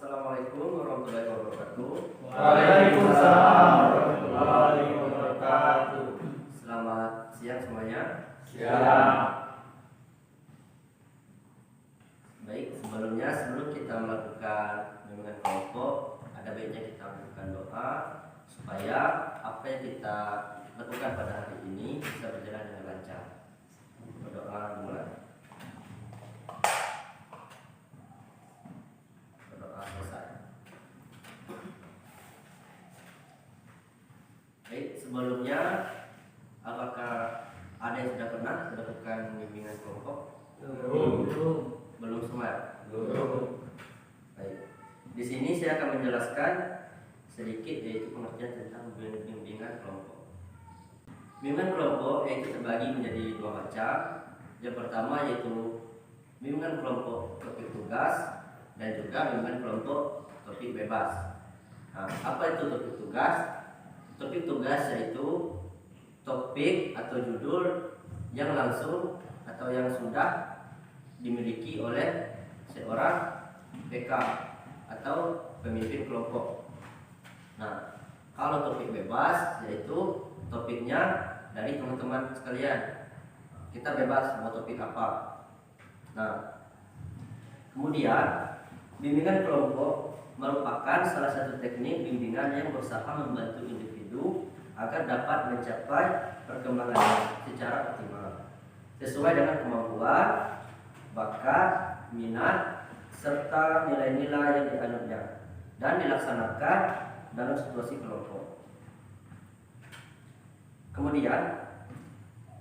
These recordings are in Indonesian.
Assalamualaikum warahmatullahi wabarakatuh. Waalaikumsalam warahmatullahi wabarakatuh. Selamat siang semuanya. Siang. Baik, sebelum kita melakukan bimbingan kelompok, ada baiknya kita lakukan doa supaya apa yang kita lakukan pada hari ini bisa berjalan dengan lancar. Berdoa dimulai. Berdoa selesai. Baik, sebelumnya apakah ada yang sudah pernah melakukan bimbingan kelompok? Belum semua ya? Belum. Baik. Di sini saya akan menjelaskan sedikit yaitu pengertian tentang bimbingan kelompok. Bimbingan kelompok yaitu terbagi menjadi dua macam. Yang pertama yaitu bimbingan kelompok topik tugas dan juga bimbingan kelompok topik bebas. Nah, apa itu topik tugas? Topik tugas yaitu topik atau judul yang langsung atau yang sudah dimiliki oleh seorang PK atau pemimpin kelompok. Nah, kalau topik bebas yaitu topiknya dari teman-teman sekalian. Kita bebas mau topik apa. Nah, kemudian bimbingan kelompok merupakan salah satu teknik bimbingan yang berusaha membantu individu agar dapat mencapai perkembangannya secara optimal sesuai dengan kemampuan, bakat, minat, serta nilai-nilai yang dianutnya dan dilaksanakan dalam situasi kelompok. Kemudian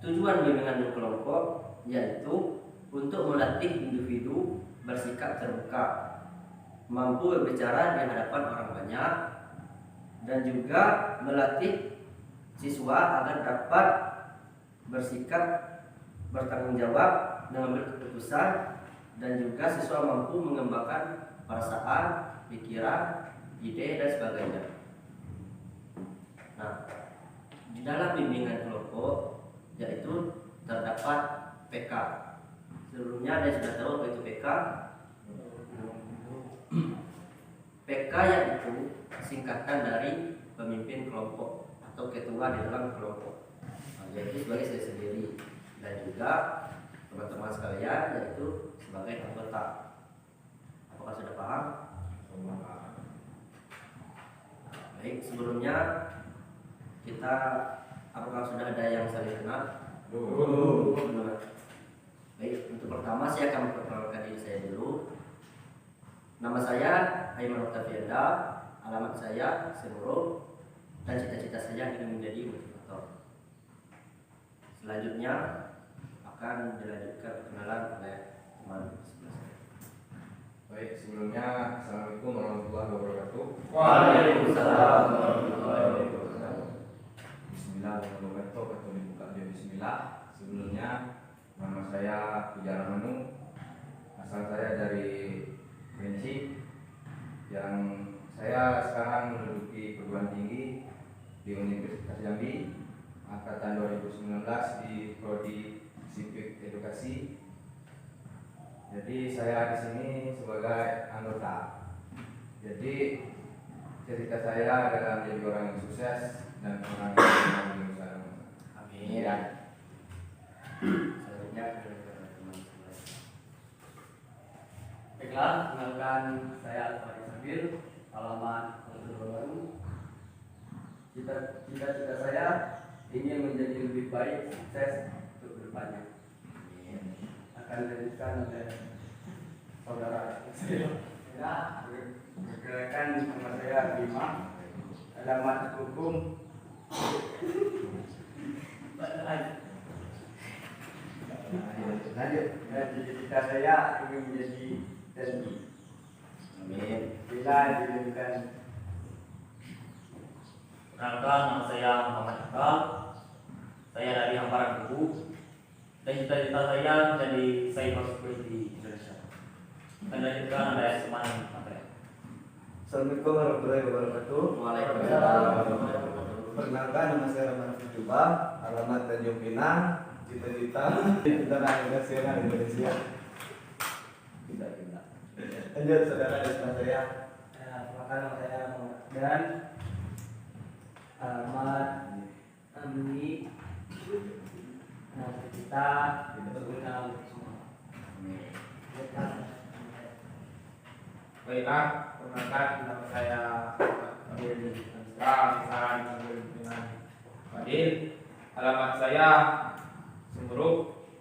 tujuan bimbingan kelompok yaitu untuk melatih individu bersikap terbuka, mampu berbicara di hadapan orang banyak, dan juga melatih siswa agar dapat bersikap bertanggung jawab mengambil keputusan, dan juga siswa mampu mengembangkan perasaan, pikiran, ide, dan sebagainya. Nah, di dalam bimbingan kelompok yaitu terdapat PK. Sebelumnya ada sudah tahu apa itu PK? PK yaitu singkatan dari pemimpin kelompok atau ketua di dalam kelompok. Nah, yaitu sebagai saya sendiri dan juga teman-teman sekalian yaitu sebagai anggota. Apakah sudah paham? Baik, sebelumnya kita apakah sudah ada yang saling kenal? Belum. Baik, untuk pertama saya akan memperkenalkan diri saya dulu. Nama saya Aiman Octavianda, alamat saya Semuro, dan cita-cita saya ingin menjadi motivator. Selanjutnya akan dilanjutkan perkenalan oleh teman sebelah saya. Baik, sebelumnya Assalamualaikum warahmatullahi wabarakatuh. Waalaikumsalam warahmatullahi wabarakatuh. Bismillahirrahmanirrahim. Atau dibuka dia Bismillah. Sebelumnya nama saya Pujara Manu. Asal saya dari Kerinci. Yang saya sekarang menduduki perguruan tinggi di Universitas Jambi angkatan 2019 di prodi Sipil Edukasi. Jadi saya di sini sebagai anggota. Jadi cerita saya adalah menjadi orang yang sukses dan orang yang berusaha. Amin. Ya. Selanjutnya ke teman sebelah. Baiklah, kenalkan saya Farid Sabir, alamat Kota Baru. Cita-cita saya ingin menjadi lebih baik, sukses untuk kedepannya. Akan dilanjutkan oleh saudara saya. Perkenalkan nama saya Bima, alamat hukum. Lanjut. Cita-cita saya ingin menjadi TNI. Amin. Bila dilanjutkan. Perkenalkan, nama saya Muhammad Iqbal. Saya dari Hamparan Kubu. Dan cita-cita saya menjadi cyber security di Indonesia. Dan dilanjutkan oleh teman materi. Assalamualaikum warahmatullahi wabarakatuh. Waalaikumsalam warahmatullahi wabarakatuh. Perkenalkan, nama saya Rahman Fujuba, alamat Tanjung Pinang, cita-cita Tentara Nasional Indonesia. Lanjut, saudara di sebelah saya. nama saya Muhammad dan alamat kami kita berguna untuk semua. Baiklah, perkenalkan nama saya Fadil Hamzah, dipanggil dengan Fadil. Alamat saya Sumberuk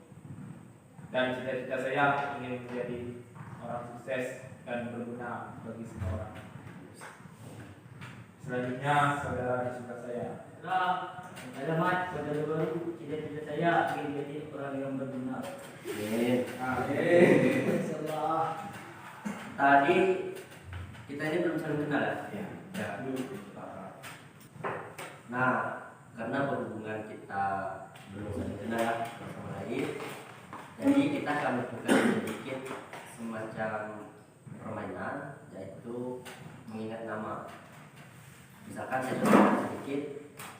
dan cita-cita saya ingin menjadi orang sukses dan berguna bagi semua orang. Selanjutnya saudara di sebelah saya. Alamat saudara baru, cita-cita saya ingin jadi orang yang berguna. Amin. Insyaallah. Tadi kita ini belum saling kenal ya? Ya. Nah, karena berhubungan kita belum saling kenal ya satu sama lain, jadi kita akan melakukan sedikit semacam permainan, yaitu mengingat nama. Misalkan saya contohkan sedikit,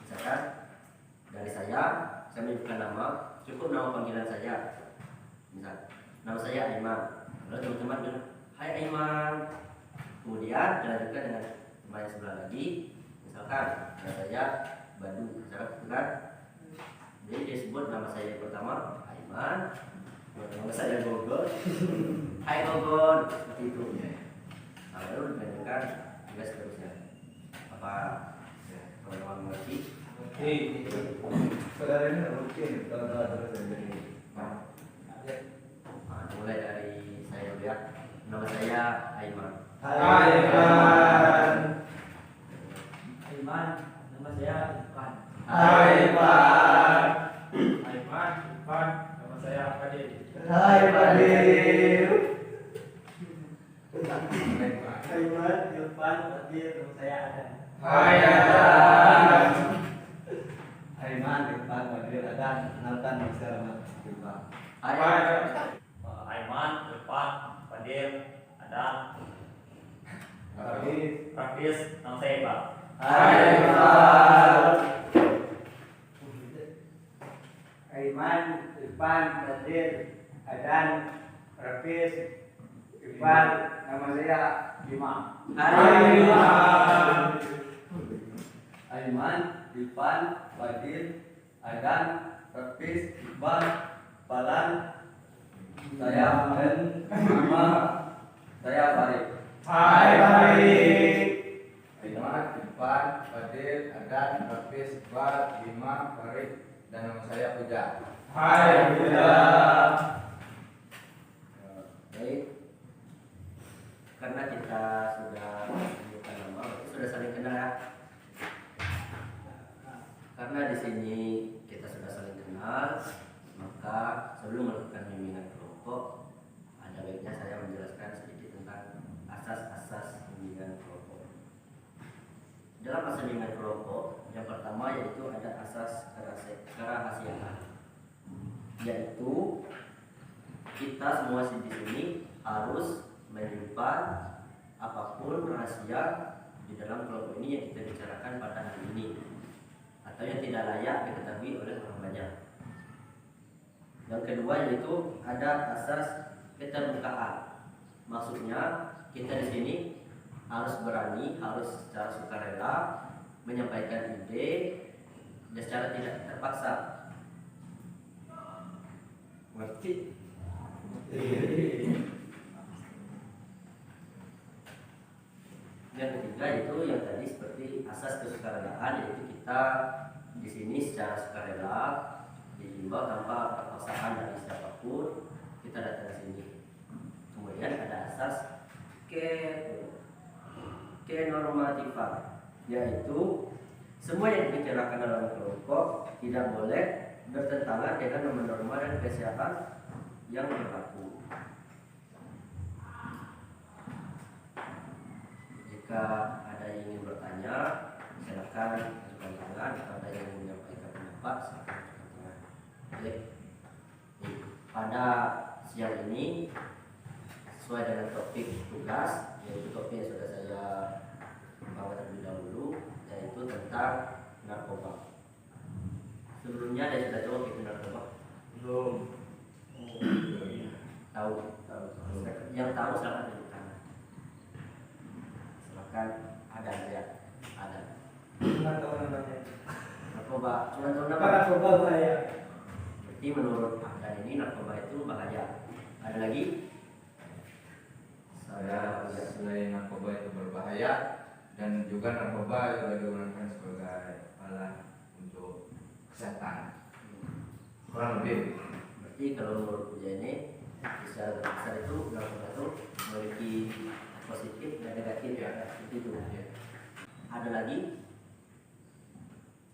misalkan dari saya menyebutkan nama, cukup nama panggilan saya. Misal, nama saya Aiman. Lalu teman-teman bilang, "Hai Aiman." Kemudian dilanjutkan dengan teman yang sebelah lagi, misalkan nama saya Badu, misalkan gitu kan. Jadi dia sebut nama saya yang pertama Aiman, nama saya Gogon. Hai Gogon, seperti itu. Nah, lalu dilanjutkan juga seterusnya. Apa teman-teman mengerti? Saudara ini nggak mungkin kalau terus jadi. Nah, mulai dari saya dulu ya. Nama saya Aiman. Aiman. Aiman, nama saya Irfan. Aiman. Aiman, Irfan, nama saya Fadil. Hai Fadil. Aiman, Irfan, Fadil, nama saya Adam. Hai Adam. Aiman, Irfan, Fadil, Adam. Kenalkan nama saya Rahmat. Aiman, Irfan, Fadil, Adam, Fadil. Rafis, nama saya Iqbal. Aiman. Aiman, Irfan, Fadil, Adan, Rafis, Irfan, nama saya Bima. Aiman. Aiman, Irfan, Fadil, Adan, Rafis, Iqbal, Falan, saya dan Bima, saya Farid. Hai Farid. Aiman, Irfan, Fadil, Adan, Rafis, Iqbal, Bima, Farid, dan nama saya Puja. Hai Buddha. Baik, karena kita sudah menyebutkan nama, sudah saling kenal ya. Karena di sini kita sudah saling kenal, maka sebelum melakukan bimbingan kelompok, ada baiknya saya menjelaskan sedikit tentang asas-asas bimbingan kelompok. Dalam asas bimbingan kelompok, yang pertama yaitu ada asas kerahasiaan, yaitu kita semua di sini harus menyimpan apapun rahasia di dalam kelompok ini yang kita bicarakan pada hari ini, atau yang tidak layak diketahui oleh orang banyak. Yang kedua yaitu ada asas keterbukaan. Maksudnya kita di sini harus berani, harus secara sukarela menyampaikan ide dan secara tidak terpaksa. Mengerti? Yang ketiga itu yang tadi seperti asas kesukarelaan, yaitu kita di sini secara sukarela dihimbau tanpa terpaksaan dari siapapun kita datang ke sini. Kemudian ada asas kenormatifan, yaitu semua yang dibicarakan dalam kelompok tidak boleh bertentangan dengan norma-norma dan kesiapan yang berlaku. Jika ada yang ingin bertanya, silakan ajukan tangan. Atau ada yang ingin menyampaikan pendapat, silakan ajukan tangan. Oke. Pada siang ini sesuai dengan topik tugas, yaitu topik yang sudah saya bawa terlebih dahulu, yaitu tentang narkoba. Sebelumnya ada yang sudah tahu itu narkoba? Belum. Tahu. Yang tahu silakan ajukan tangan. kan ada ya, ada. Cuma tahu namanya. Narkoba, cuma tahu nama. Narkoba bahaya. Berarti menurut Ahdan ini narkoba itu bahaya. Ada lagi? Saya selain narkoba itu berbahaya dan juga narkoba juga digunakan sebagai alat untuk kesehatan. Kurang lebih. Berarti kalau menurut Puja ini bisa besar itu narkoba itu memiliki positif dan negatif ya, seperti itu. Ya. Ada lagi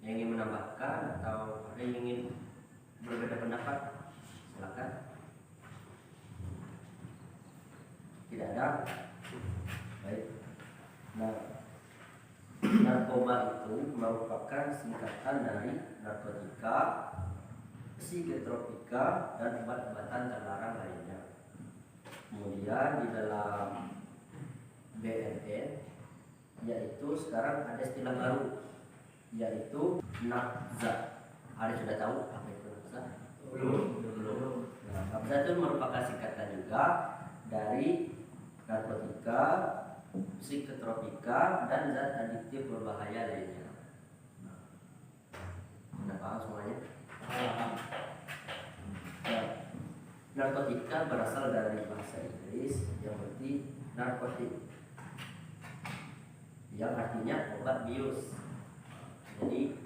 yang ingin menambahkan atau ada yang ingin berbeda pendapat? Silakan. Tidak ada. Baik. Nah, narkoba itu merupakan singkatan dari narkotika, psikotropika, dan obat-obatan terlarang lainnya. Kemudian di dalam BNN, yaitu sekarang ada istilah baru, yaitu nafza. Ada sudah tahu apa itu nafza? Belum. Nah, nafza itu merupakan singkatan juga dari narkotika, psikotropika, dan zat adiktif berbahaya lainnya. Sudah paham semuanya? Nah, narkotika berasal dari bahasa Inggris yang berarti narkotik, yang artinya obat bius. Jadi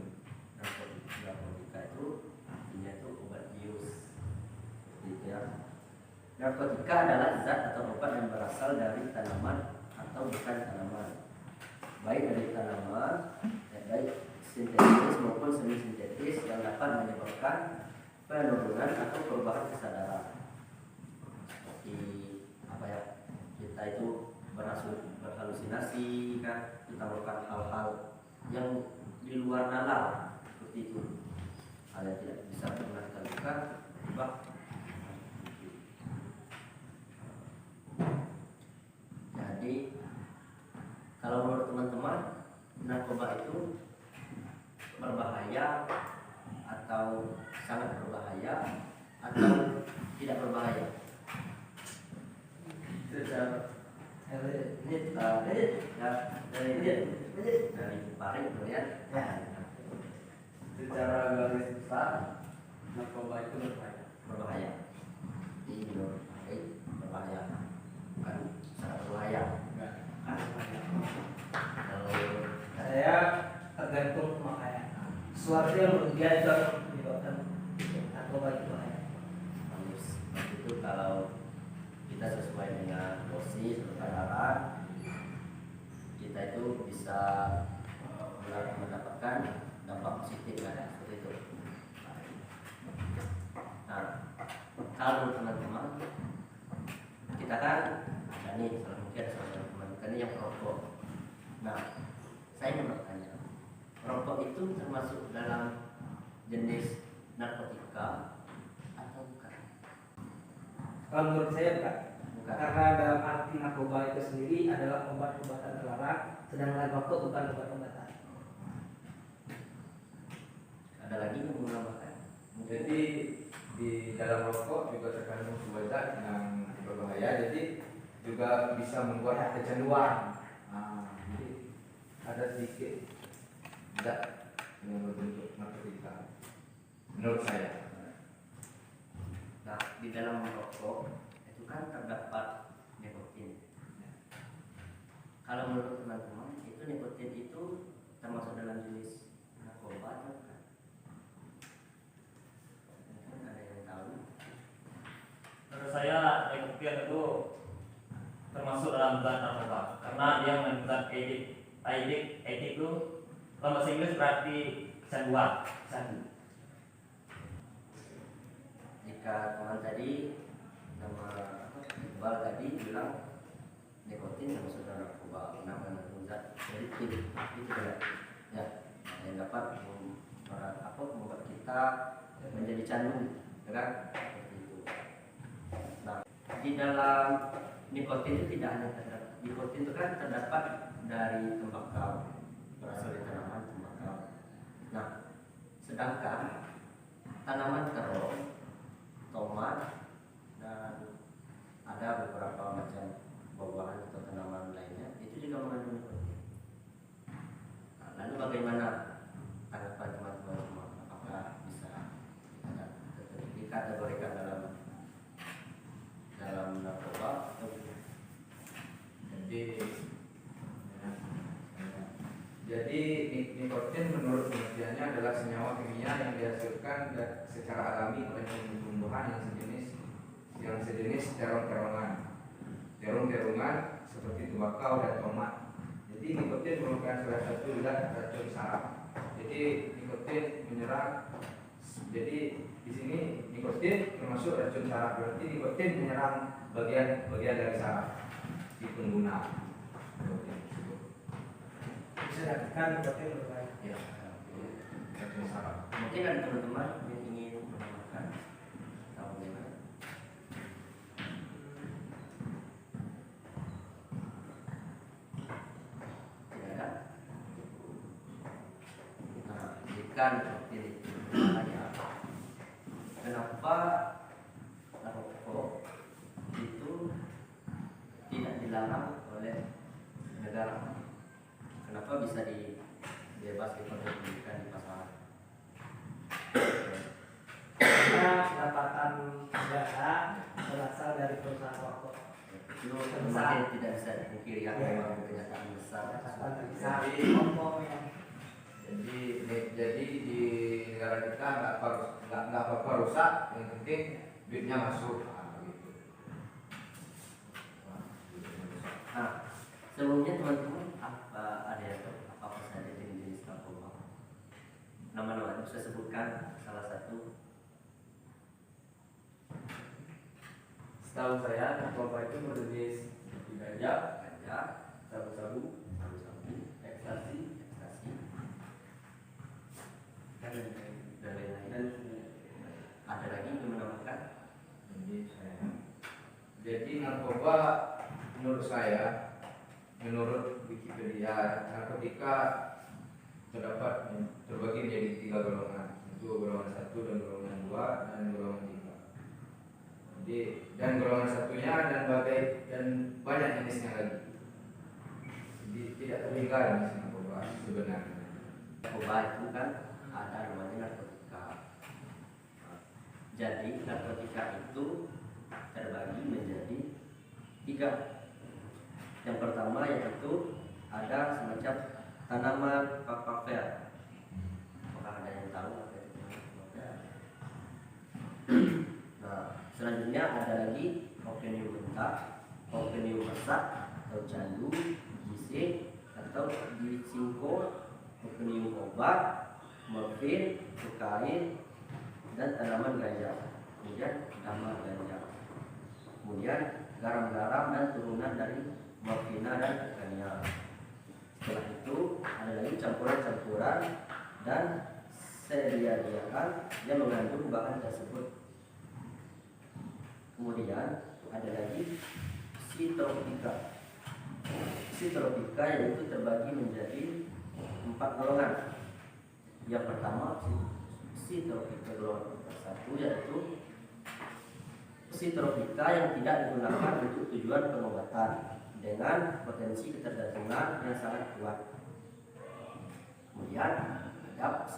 narkotika itu artinya itu obat bius. Gitu ya. Narkotika adalah zat atau obat yang berasal dari tanaman atau bukan tanaman, baik dari tanaman, baik sintetis maupun semi sintetis, yang dapat menyebabkan penurunan atau perubahan kesadaran. Seperti apa ya, kita itu berhalusinasi kan, kita melakukan hal-hal yang di luar nalar, seperti itu, hal yang tidak bisa pernah kita lakukan, berubah. Jadi kalau menurut teman-teman, narkoba itu berbahaya atau sangat berbahaya atau tidak berbahaya? Dari Parik melihat Secara garis besar, narkoba itu berbahaya. berbahaya. Ini menurut Parik berbahaya, bukan sangat berbahaya. Kalau Saya tergantung makanya. Sesuatu yang merugikan itu akan menyebabkan narkoba itu bahaya. bagus. Itu kalau kita sesuai dengan dosis kesadaran, kita itu bisa mendapatkan dampak positif ya, seperti itu. Nah, kalau teman-teman kita kan ada nih, kalau mungkin salah teman kita ini yang perokok. Nah, saya mau bertanya, rokok itu termasuk dalam jenis narkotika atau bukan? Kalau menurut saya bukan. Bukan. Karena dalam arti narkoba itu sendiri adalah obat-obatan terlarang, sedangkan rokok bukan obat-obatan. Ada lagi yang mau menambahkan? Jadi di dalam rokok juga terkandung sebuah zat yang berbahaya, jadi juga bisa membuat kecanduan. Nah, jadi ada sedikit zat yang berbentuk narkotika menurut saya. Nah, di dalam rokok itu kan terdapat nikotin. Kalau menurut teman-teman, itu nikotin itu termasuk dalam jenis narkoba atau bukan? Mungkin ada yang tahu? Menurut saya nikotin itu termasuk dalam zat narkoba karena dia mengandung edik itu kalau bahasa Inggris berarti kecanduan, candu. Jika teman tadi nama Iqbal tadi bilang nikotin termasuk dalam narkoba karena mengandung zat adiktif, itu tidak ya, yang dapat membuat kita menjadi candu, ya kan? Seperti itu. Nah, di dalam nikotin itu tidak hanya terdapat, nikotin itu kan terdapat dari tembakau, berasal dari tanaman tembakau. Nah, sedangkan tanaman terong, tomat, dan ada beberapa macam buah-buahan atau tanaman lainnya itu juga mengandung nikotin. bagaimana tanggapan teman-teman semua? Apakah bisa dikategorikan dalam narkoba atau bukan? Jadi nikotin menurut penelitiannya adalah senyawa kimia yang dihasilkan secara alami oleh tumbuhan yang sejenis terong-terongan seperti tembakau dan tomat. Jadi nikotin merupakan salah satu zat racun saraf. Jadi nikotin menyerang. Jadi di sini nikotin termasuk racun saraf. Berarti nikotin menyerang bagian dari saraf si pengguna. Bisa dikatakan nikotin berbahaya. Ya, racun saraf. Mungkin ada teman-teman yang ingin menambahkan atau bagaimana? Tidak ada. Nah, jika nikotin itu berbahaya, kenapa rokok itu tidak dilarang oleh negara? Kenapa bisa dibebas diperbolehkan di pasaran? Karena pendapatan negara berasal dari perusahaan rokok. Itu semakin tidak bisa dipungkiri ya, memang kenyataan besar. Pendapatan besar rokok yang Jadi di negara kita nggak apa-apa rusak, yang penting duitnya masuk. Gitu. Nah, sebelumnya teman-teman ada yang tahu apa saja jenis-jenis narkoba? Nama-nama bisa sebutkan salah satu. Setahu saya narkoba itu berjenis seperti ganja, Ganja, sabu-sabu, sabu-sabu, ekstasi, dan lain-lain. dan Ada lagi yang menambahkan? Jadi narkoba menurut Wikipedia, narkotika terdapat terbagi menjadi 3 golongan, yaitu golongan 1 dan golongan 2 dan golongan 3. Jadi dan golongan satunya dan banyak jenisnya lagi. Jadi tidak terhingga jenis narkoba sebenarnya. Narkoba itu kan ada namanya narkotika. Jadi narkotika itu terbagi menjadi 3. Yang pertama yaitu ada semacam tanaman papaver. Apakah ada yang tahu apa itu papaver? Nah, selanjutnya ada lagi opinium mentah, opinium masak atau candu, gising atau gisingko, opinium obat, morfin, kokain, dan tanaman ganja. Kemudian damar ganja. Kemudian garam-garam dan turunan dari morfina dan kokainia. Setelah itu ada lagi campuran-campuran dan sedia-diakan yang mengandung bahan tersebut. Kemudian ada lagi psitropika. Psitropika yaitu terbagi menjadi 4 golongan. Yang pertama psitropika golongan 1 yaitu psitropika yang tidak digunakan untuk tujuan pengobatan dengan potensi ketergantungan yang sangat kuat. Kemudian ada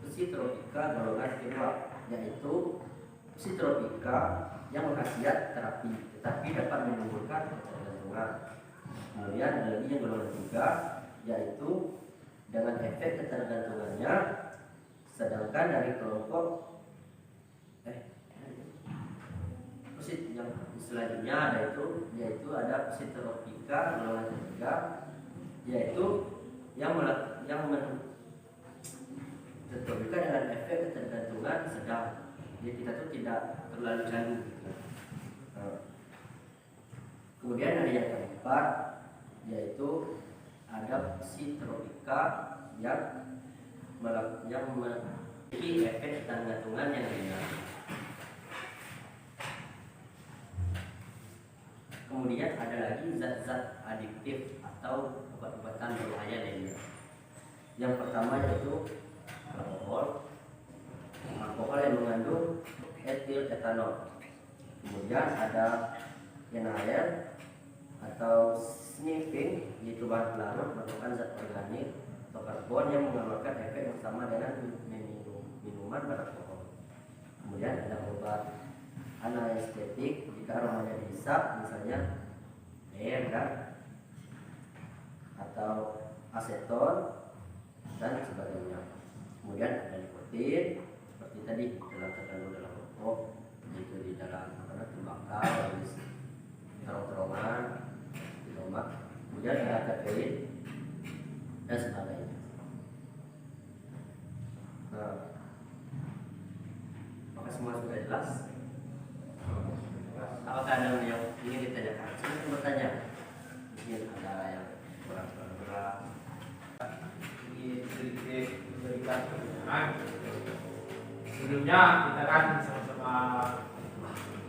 psitropika golongan kedua yaitu psitropika yang berkhasiat terapi tetapi dapat menimbulkan ketergantungan. Kemudian ada lagi yang golongan 3 yaitu dengan efek ketergantungannya, sedangkan dari kelompok yang selanjutnya yaitu ada psitropika golongan 3 yaitu yang psitropika dengan efek ketergantungan sedang. Jadi kita tuh tidak terlalu candu gitu. Kemudian ada yang keempat yaitu ada psitropika yang memiliki efek ketergantungan yang ringan. Kemudian ada lagi zat-zat adiktif atau obat-obatan berbahaya lainnya. Yang pertama yaitu alkohol yang mengandung etil etanol. Kemudian ada NaCl atau sniffing, yaitu bahan pelarut merupakan zat organik atau karbon yang mengeluarkan efek yang sama dengan minuman beralkohol. Kemudian ada obat anestetik jika aromanya dihisap, misalnya kan, atau aseton dan sebagainya. Kemudian ada nikotin seperti tadi dalam terkandung dalam rokok, yaitu di dalam tembakau, terong-terongan, di lemak. Kemudian ada kafein dan sebagainya. Nah, maka semua sudah jelas. Apakah ada yang ingin ditanyakan? Silakan bertanya. Mungkin ada yang kurang berat. Ini sedikit memberikan pertanyaan. Sebelumnya kita kan sama-sama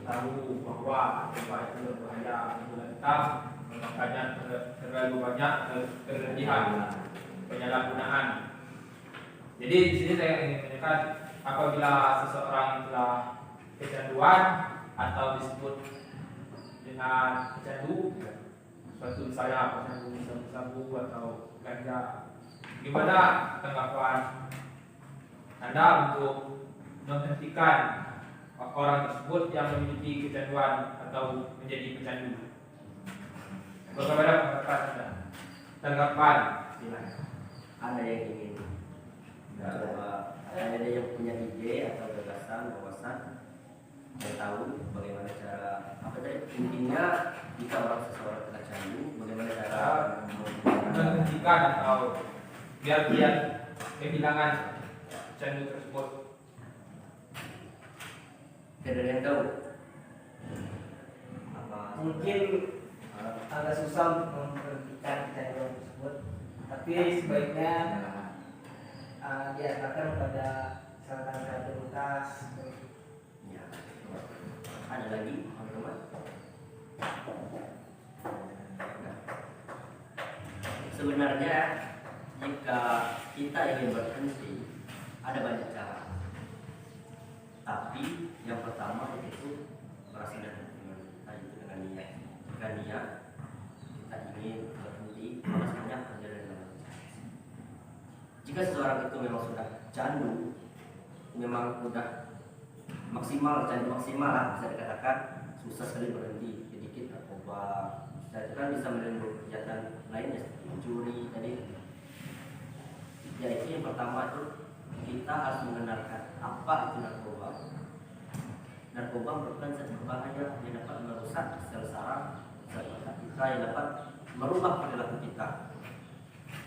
tahu bahwa obat itu berbahaya bagi kita, makanya terlalu banyak berlebihan penyalahgunaan. Jadi di sini saya ingin menanyakan, apabila seseorang telah kecanduan atau disebut dengan pecandu, suatu misalnya pecandu sabu-sabu atau ganja, gimana tanggapan Anda untuk menghentikan orang tersebut yang memiliki kecanduan atau menjadi pecandu? Bagaimana pendapat Anda? Tanggapan? Silakan. Ada yang ingin coba, ada yang punya ide atau gagasan, wawasan, yang tahu bagaimana cara, apa tadi intinya jika seseorang kena candu, bagaimana cara menghentikan atau biar dia kehilangan candu tersebut. tidak ada yang tahu apa Mungkin agak susah untuk memberhentikan kecanduan tersebut, tapi sebaiknya diarahkan pada misalkan rehabilitas. ya. Ada lagi teman-teman? Sebenarnya jika kita ingin berhenti ada banyak cara, tapi yang pertama itu berasal dari hubungan kita, itu dengan niat. Jika niat kita ingin berhenti, maka sebenarnya ada dari dalam. Jika seseorang itu memang sudah candu, memang sudah maksimal, candu maksimal lah bisa dikatakan, susah sekali berhenti, sedikit narkoba, itu kan bisa menimbulkan kegiatan lainnya seperti mencuri tadi. Ya itu yang pertama itu kita harus mengenalkan apa itu narkoba. Narkoba merupakan zat berbahaya yang dapat merusak sel saraf otak kita, yang dapat merubah perilaku kita.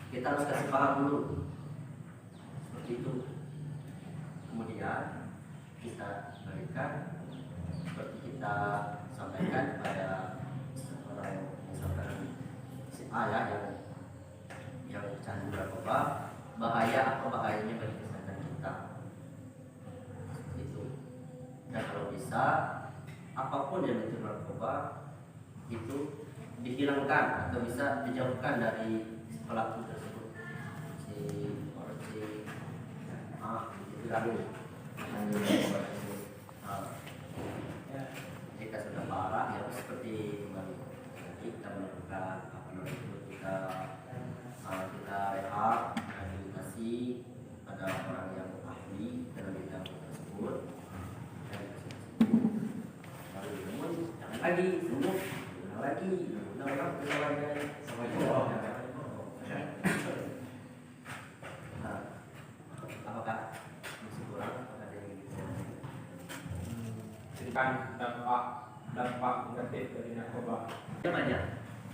Kita harus kasih paham dulu seperti itu. Kemudian kita berikan seperti kita sampaikan kepada orang, misalkan si A ya, yang candu narkoba, bahaya apa bahayanya bagi kesehatan kita, itu. Dan kalau bisa apapun yang itu narkoba itu dihilangkan atau bisa dijauhkan dari pelaku tersebut, si jika sudah parah ya seperti kembali kita melakukan apa namanya, kita rehab, rehabilitasi pada orang yang ahli dalam bidang tersebut, dan baru namun jangan lagi sembuh, ulang lagi, ulang kesalahannya sampai apakah masih kurang? Apakah ada yang bisa Ceritakan dampak negatif dari narkoba.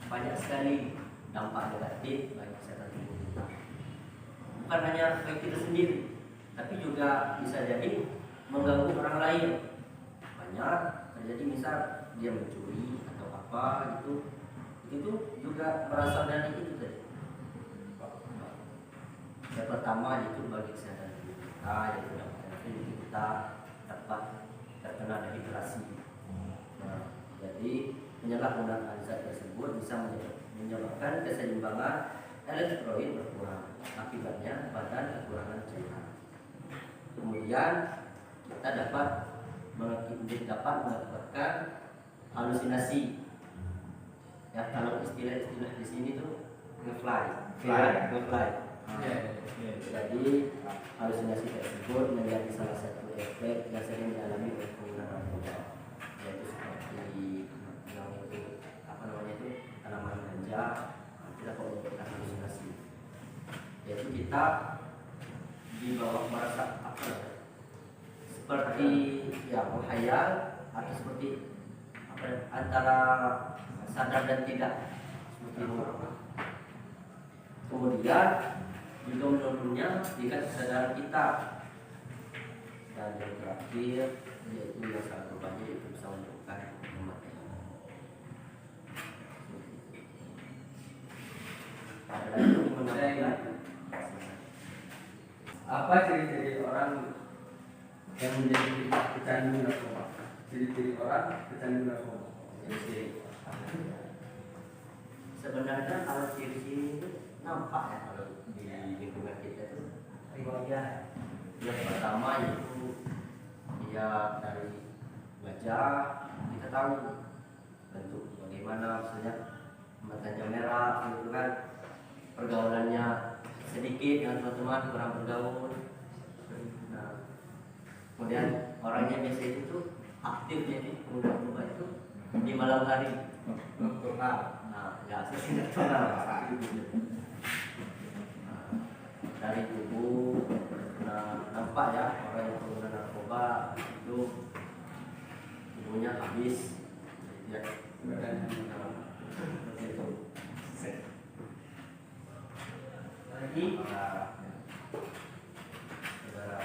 banyak sekali dampak negatif bagi kesehatan tubuh kita. Bukan hanya bagi kita sendiri, tapi juga bisa jadi mengganggu orang lain. Banyak terjadi, misal dia mencuri atau apa gitu, itu juga berasal dari itu tadi. Yang pertama itu bagi kesehatan tubuh kita, yang kedua kita dapat terkena dehidrasi. Nah, jadi penyalahgunaan zat tersebut bisa menyebabkan keseimbangan elektrolit berkurang, akibatnya badan kekurangan cairan. Kemudian kita dapat mengakibatkan halusinasi. Ya, kalau istilah di sini tuh ngefly. Jadi halusinasi tersebut menjadi salah satu efek yang sering dialami oleh pengguna narkoba, yaitu seperti yang itu apa namanya itu tanaman ganja, kita kok menyebabkan halusinasi, yaitu kita dibawa merasa apa ya, seperti ya menghayal atau seperti apa ya, antara sadar dan tidak seperti itu. Kemudian juga menurunnya tingkat kesadaran kita, dan yang terakhir yaitu yang sangat berbahaya, yaitu bisa menyebabkan kematian. Ada lagi yang menambahkan? Apa ciri-ciri orang yang menjadi pecandu narkoba? Ciri-ciri orang pecandu narkoba. Ciri-ciri. Sebenarnya kalau ciri-ciri itu nampak ya kalau di lingkungan kita itu. Riwayat. Yang pertama yaitu dia dari wajah kita tahu bentuk bagaimana, misalnya matanya merah gitu kan, pergaulannya sedikit dengan teman-teman, kurang bergaul. Nah, kemudian orangnya biasa itu tuh aktif, jadi pengguna narkoba itu di malam hari. Nocturnal. Nah, ya sesi nocturnal. Dari tubuh, nah, nampak ya orang yang pengguna narkoba itu tubuhnya habis, ya, seperti itu. Lagi Saudara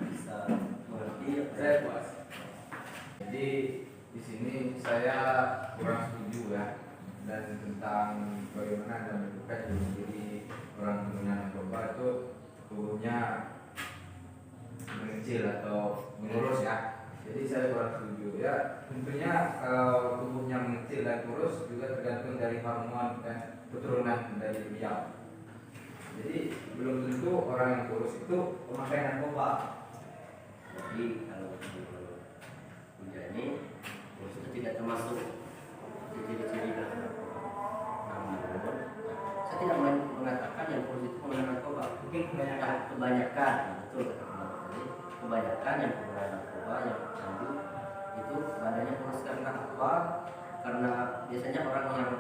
bisa mengerti apa Saya puas. Jadi di sini saya kurang setuju ya, dan tentang bagaimana Anda menentukan jadi orang pengguna narkoba itu tubuhnya mengecil atau menurus ya. Jadi saya kurang setuju ya. Tentunya kalau tubuhnya mengecil dan kurus juga tergantung dari hormon dan keturunan dari beliau. Jadi belum tentu orang yang kurus itu pemakai narkoba. Jadi kalau ini kurus itu tidak termasuk ciri-ciri dari narkoba. Namun saya tidak mengatakan yang kurus itu pengguna narkoba. mungkin kebanyakan. Kebanyakan, betul kata Bapak tadi. Kebanyakan yang pengguna narkoba, yang candu itu badannya kurus karena apa? Karena biasanya orang yang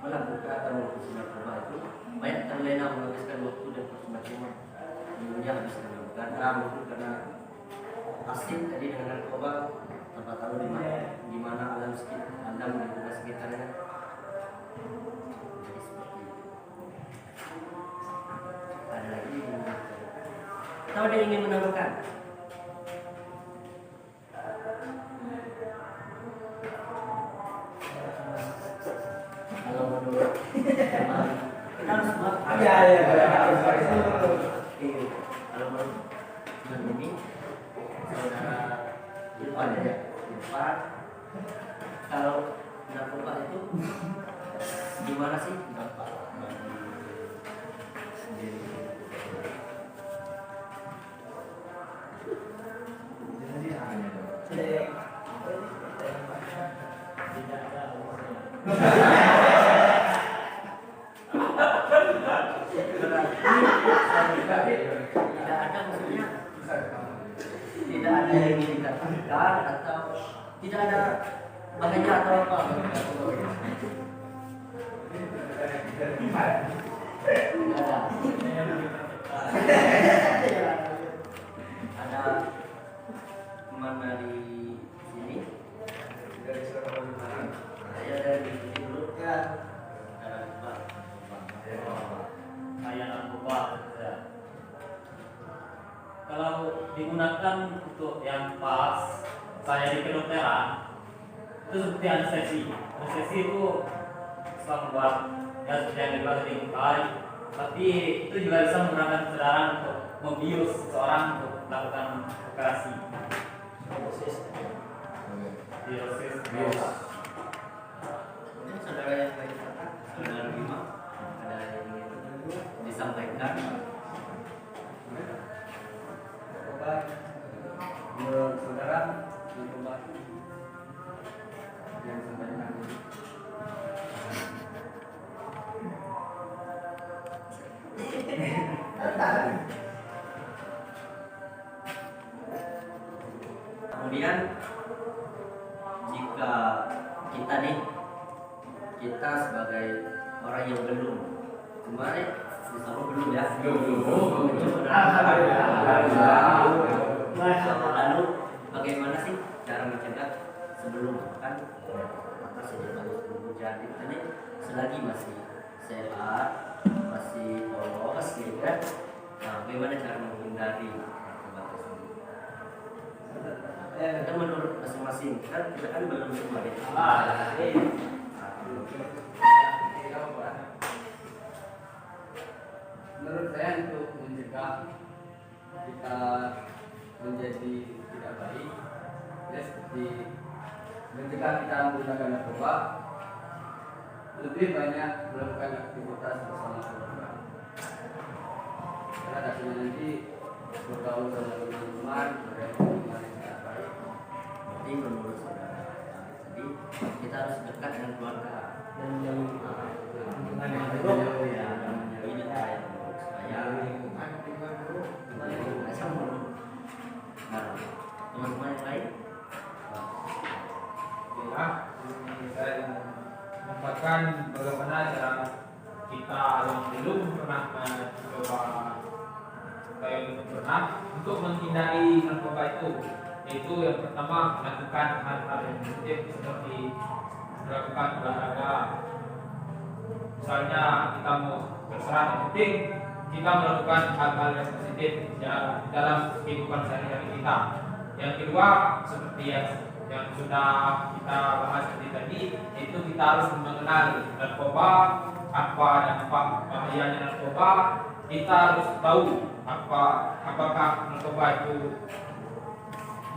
melakukan atau mengkonsumsi narkoba itu banyak terlena menghabiskan waktu dan percuma-cuma. Ilmunya habis dengan begadang, mungkin karena asik tadi dengan narkoba, tanpa tahu di mana alam lingkungan sekitarnya. Jadi seperti itu. Ada lagi yang menambahkan? Atau ada yang ingin menambahkan? Kalau menurut teman, kita harus buat. Iya. Iya. Kalau menurut teman ini, saudara Irfan ya, Irfan, kalau narkoba itu gimana sih dampak bagi diri? Tidak ada, maksudnya tidak ada yang ingin dikatakan atau tidak ada bahaya atau apa? Tidak ada. Ada teman dari sini. Dari Surabaya. Saya dari sini dulu. Ya. Saya narkoba ya. Kalau digunakan untuk yang pas saya di kedokteran itu seperti anestesi. Anestesi itu bisa membuat ya seperti yang dibilang tadi baik, tapi itu juga bisa menggunakan kesadaran untuk membius seseorang untuk melakukan operasi. Biosis. Kemudian saudara yang lain kata, saudara Bima, ada yang ingin disampaikan? Narkoba menurut saudara narkoba yang sampaikan. kita nih, kita sebagai orang yang belum kemarin insya Allah belum ya, lalu bagaimana sih cara mencegah sebelum kan maka sudah bagus jadi makanya selagi masih sehat, masih polos gitu kan, nah, bagaimana cara menghindari narkoba tersebut? Kan menurut masing-masing kan kita kan belum semua deh. Menurut saya untuk mencegah kita menjadi tidak baik, ya seperti mencegah kita menggunakan narkoba, lebih banyak melakukan aktivitas bersama keluarga. Karena akhirnya nanti bergaul sama teman-teman, berhubungan yang tidak baik. Jadi menurut saudara tadi kita harus dekat dengan keluarga Dan yang dengan yang buruk ya, dan menjauhi kita yang buruk supaya sama. Nah, teman-teman yang lain, Ya, ini saya menyampaikan bagaimana cara kita yang belum pernah mencoba kayak belum pernah untuk menghindari narkoba itu yang pertama melakukan hal-hal yang positif seperti melakukan olahraga. Misalnya kita mau berserah, yang penting kita melakukan hal-hal yang positif ya, dalam kehidupan sehari-hari kita. Yang kedua seperti yang sudah kita bahas tadi, itu kita harus mengenal narkoba, apa dampak bahayanya narkoba. Kita harus tahu apakah narkoba itu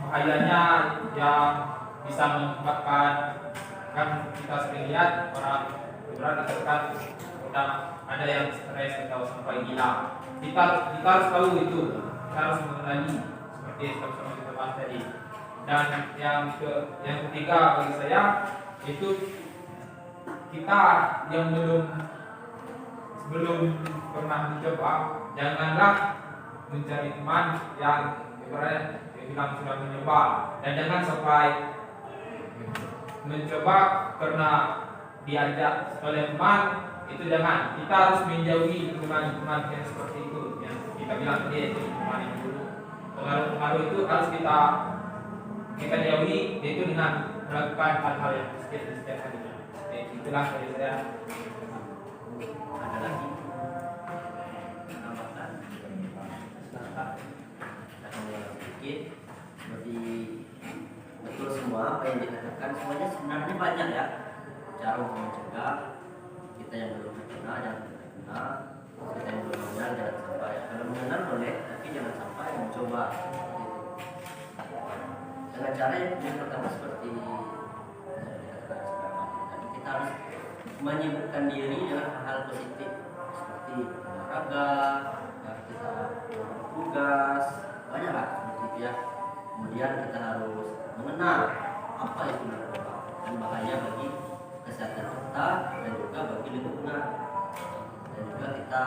bahayanya yang bisa mengakibatkan, kan kita sering lihat orang berat dikatakan udah ada yang stres atau sampai gila. Kita harus tahu itu, kita harus mengenali seperti sama-sama kita bahas tadi. Dan yang ketiga bagi saya itu kita yang belum pernah mencoba, janganlah mencari teman yang ibaratnya bilang sudah mencoba, dan jangan sampai mencoba karena diajak oleh teman itu, jangan. Kita harus menjauhi teman-teman yang seperti itu yang kita bilang tadi, teman yang dulu pengaruh itu harus kita jauhi, yaitu dengan melakukan hal-hal yang positif di setiap harinya. Itulah dari saya. ada lagi tambahkan sedikit seperti betul semua apa yang dikatakan, semuanya sebenarnya banyak ya cara untuk mencegah. Kita yang belum kenal jangan kita kenal, kita yang belum mengenal jangan sampai, kalau mengenal boleh tapi jangan sampai mencoba gitu. Dengan cara yang pertama seperti dikatakan tadi, kita harus menyibukkan diri dengan hal-hal positif seperti olahraga, ya, kita melakukan tugas, banyak lah seperti itu ya. Kemudian kita harus mengenal apa itu narkoba dan bahaya bagi kesehatan kita dan juga bagi lingkungan, dan juga kita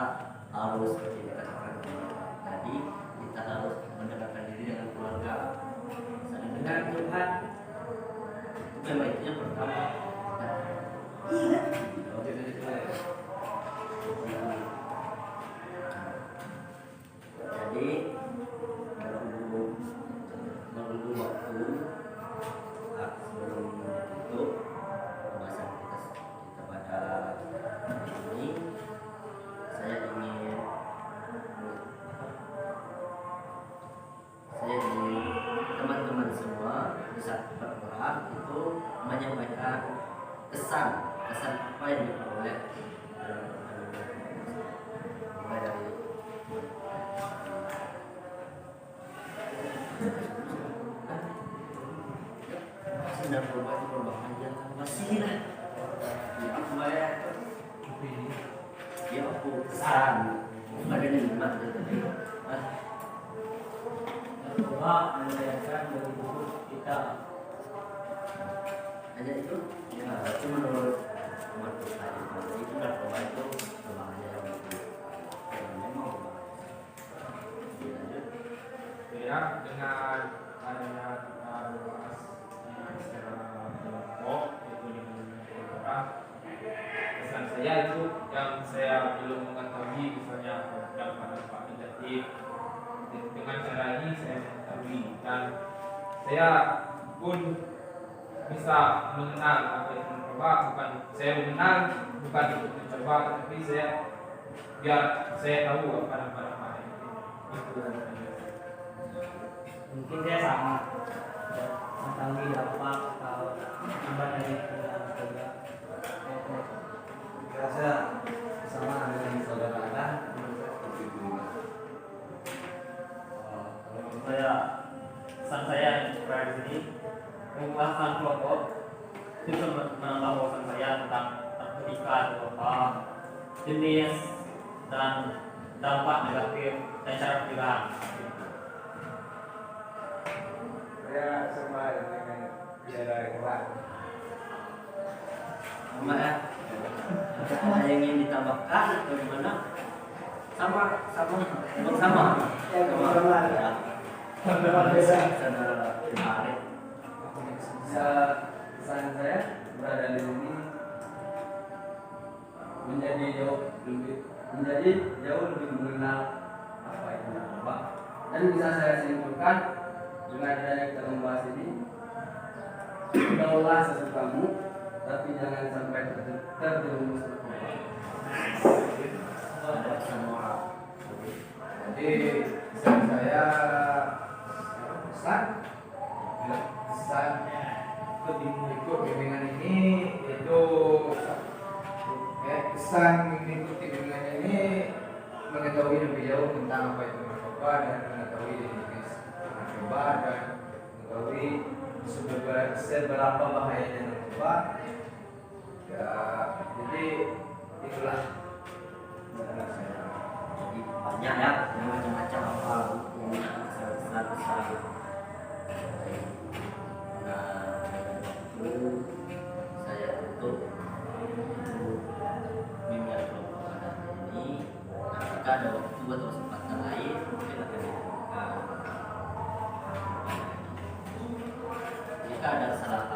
harus seperti dikatakan tadi, kita harus mendekatkan diri dengan keluarga, saling dengar Tuhan. Itu memang itu yang pertama. Jadi menunggu waktu sebelum ditutup pembahasan kita pada hari ini, saya ingin teman-teman semua bisa berperan itu menyampaikan kesan apa yang diperoleh mulai dari narkoba itu berbahaya, masih lah ya aku ya aku kesan ada di rumah narkoba membahayakan bagi tubuh kita. hanya itu ya, itu menurut teman saya itu narkoba itu berbahaya bagi memang lanjut. Ya, dengan adanya kita bahas secara kelompok, yaitu dengan saya itu yang saya belum mengetahui, misalnya dampak-dampak negatif. Dengan cara ini saya mengetahui, dan saya pun bisa mengenal apa itu mencoba. Bukan saya mengenal, bukan untuk mencoba, tapi saya biar saya tahu apa dampak-dampak itu. Mungkin dia sama mengetahui dampak atau akibat dari penggunaan. Rasa sama dengan saudara Adan. Kalau menurut saya, pesan saya kepada di sini, pembahasan kelompok itu menambah wawasan saya tentang narkotika atau apa, jenis dan dampak negatif dan cara pencegahan. Saya sama dengan saudara Iwan. Sama ya. Ada yang ingin ditambahkan atau gimana? Sama. Ya. Saudara Arif. Pesan saya berada di sini menjadi jauh lebih mengenal apa itu narkoba, dan bisa saya simpulkan dengan adanya kita membahas ini, bergaulah sesukamu tapi jangan sampai terjerumus narkoba. Jadi pesan saya pesan ikut bimbingan ini itu pesan mengikuti bimbingan ini mengetahui lebih jauh tentang apa itu narkoba dan mengetahui jenis narkoba dan mengetahui seberapa bahayanya narkoba. Ya, jadi itulah pesan saya. Jadi banyak ya, macam-macam apa hukum besar-besar. Nah, itu saya tutup untuk bimbingan kelompok pada hari ini. Nah, jika ada waktu atau kesempatan lain, mungkin akan dilakukan. Jika ada kesalahan